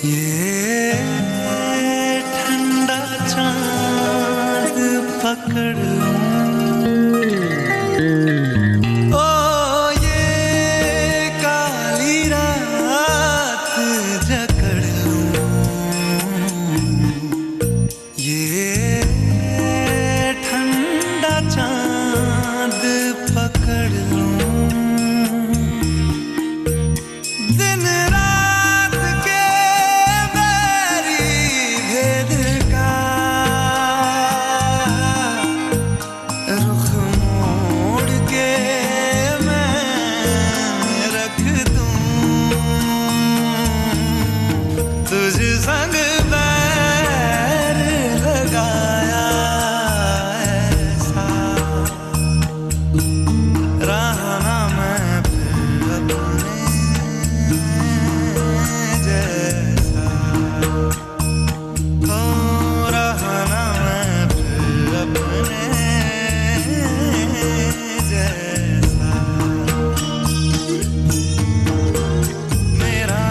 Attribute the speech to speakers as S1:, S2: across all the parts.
S1: ये ठंडा चांद पकड़ ओ ये काली रात जकड़ ये ठंडा चांद पकड़ संग बैर लगाया ऐसा रहा ना मैं फिर अपने जैसा हो रहा ना मैं फिर अपने जैसा मेरा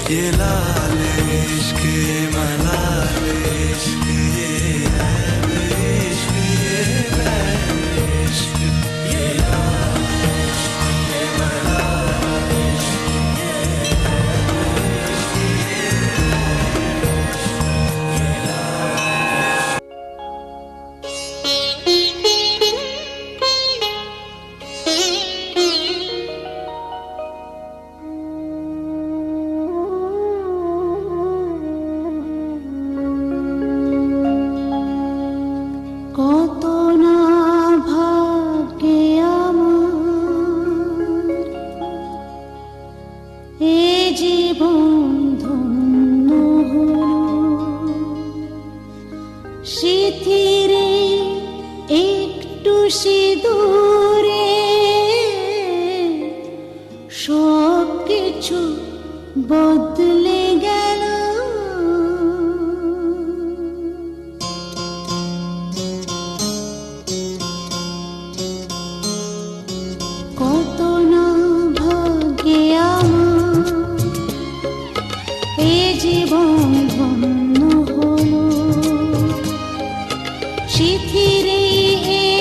S1: ये लाल इश्क ये मलाल इश्क ये ऐब इश्क ये बैर इश्क ये लाल इश्क ये मलाल इश्क ये ऐब इश्क ये लाल
S2: কত না ভাগ্যে আমার এ জীবন ধন্য হলো স্মৃতিরে একটু সিঁদুরে সব কিছু বদলে গেল কত না ভাগ্যে আমার এ জীবন ধন্য হলো স্মৃতিরে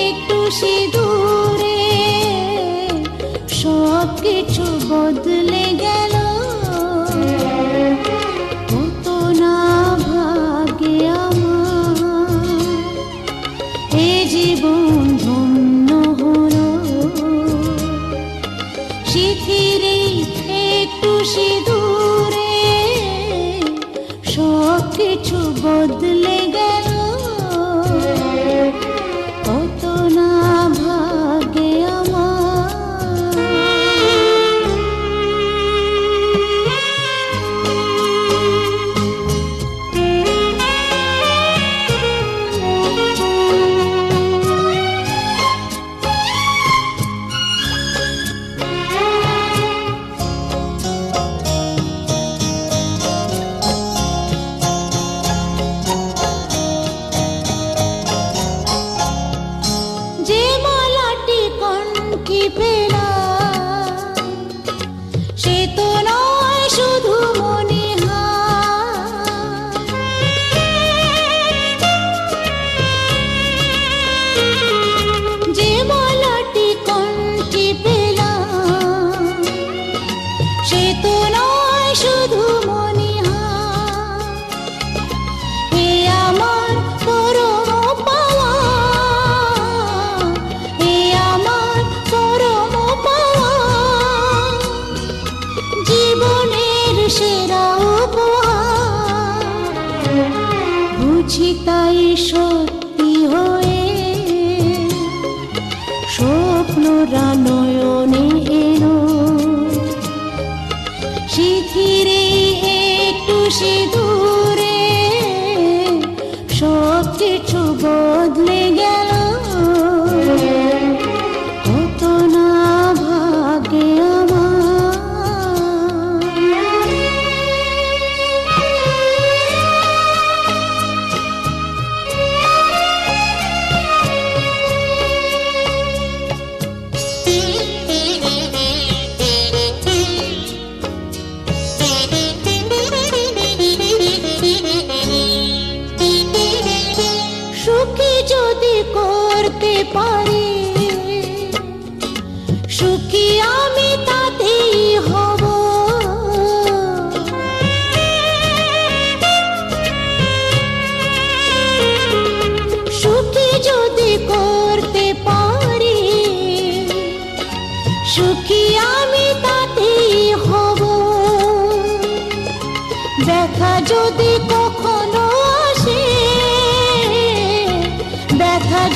S2: একটু সিঁদুরে সব কিছু বদলে গেল কত না ভাগ্যে আমার এ জীবন ধন্য হলো স্মৃতিরে একটু সিঁদুরে সব কিছু বদলে গেল কত না ভাগ্যে আমার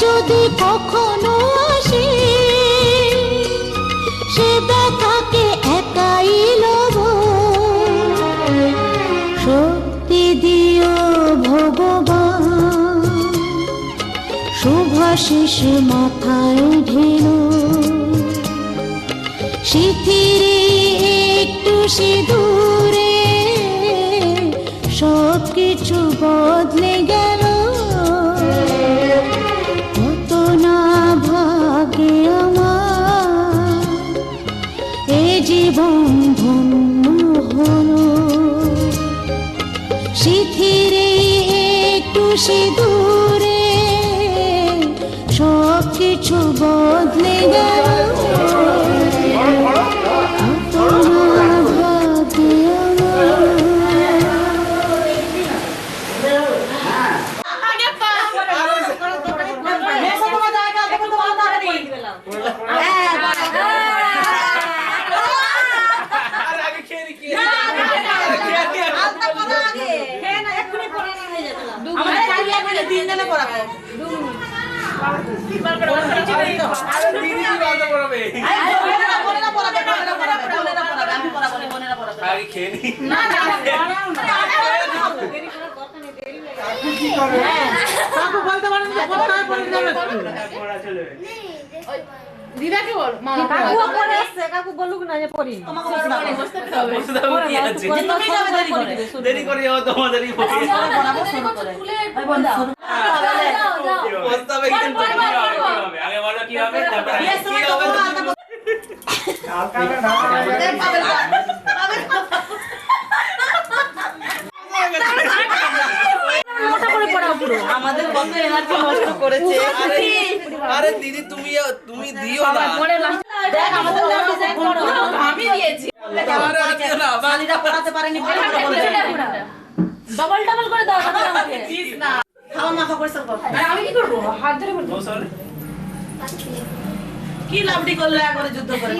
S2: যদি কখনো আসে, সে ব্যথাকে একাই লব। শক্তি দিও ভগবান, শুভাশিস মাথায় ঢেলো। শিথিরে একটু সিঁদুরে সব কিছু বদলে গেল। কত না ভাগে আমার এ জীবন ধন্য হলো। শিথিরে একটু সিঁদুরে সব কিছু বদলে গেল।
S3: দিদাকে বল, কাকু বলুক না যে পড়ি
S4: দেরি করে যাও তোমাদেরই আগে বলো কি হবে তারপরে কি হবে।
S3: আমাদের কত এনার্জি নষ্ট করেছে।
S4: আরে দিদি তুমি তুমি দিও না,
S3: দেখ আমাদের আমি দিয়েছি।
S4: বালিরা পড়াতে পারেনি,
S3: ডবল ডবল করে দাও আমাকে। না
S4: খাওয়া মাখা পরিষ্কার কর।
S3: আমি কি করব? হাত ধরে করব।
S4: কি লাভটি করলে একবারে যুদ্ধ করে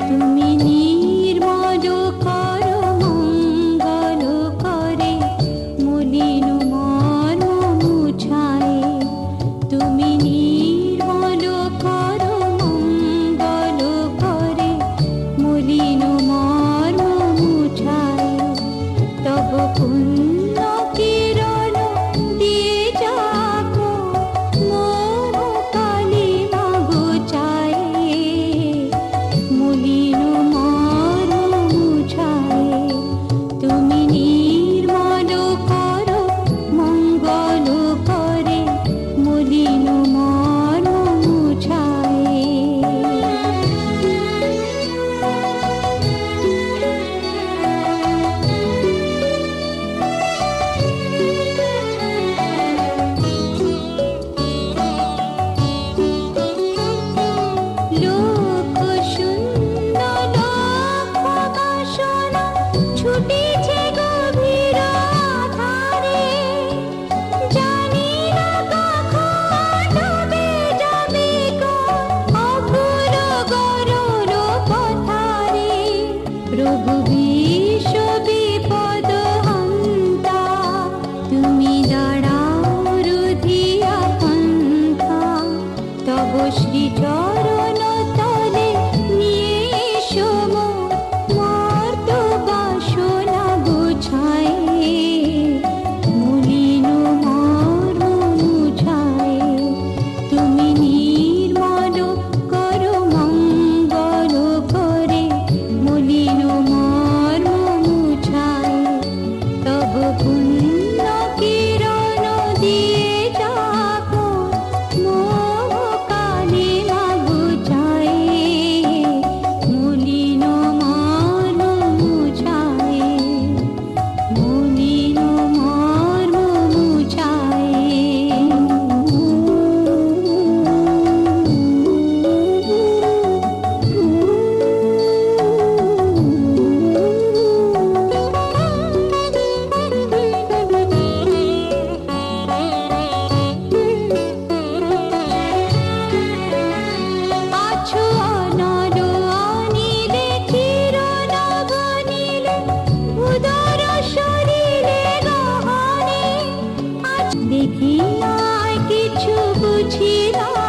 S2: তুমি নির্মল কর মঙ্গল করে মলিন মন মুছায়ে তুমি নির্মল কর মঙ্গল করে মলিন মন মুছায়ে তব পুণ্য কিরণ দিয়ে যাবো মোহ কালিমা ঘুচায়ে মলিন মন মুছায়ে তুমি নির্মল কর মঙ্গল করে মলিন মন মুছায়ে লোক শূন্য লোক বাসনা ছুটিছে গভীর আধারে জানি না কখন ডুবে যাবে অপুর গরল পথারে প্রভু বিশ্ব বিপদ হন্তা তুমি দাঁড়াও রুধিয়া পন্থা তব শ্রী চরণ তলে নিয়ে এসো মর্ত বাসনা বুঝায়ে মলিন মর্ম মুছায়ে তুমি নির্মল কর মঙ্গল করে মলিন মর্ম মুছায়ে তব পুণ্য কিরণ দিয়ে যাবো মোহ কালিমা ঘুচায়ে মলিন মর্ম মুছায়ে মলিন মর্ম আছো অনল অনিলে কিরণ বনিলে উদর শরীরে গহনে আজ দেখি নাই কিছু বুঝি না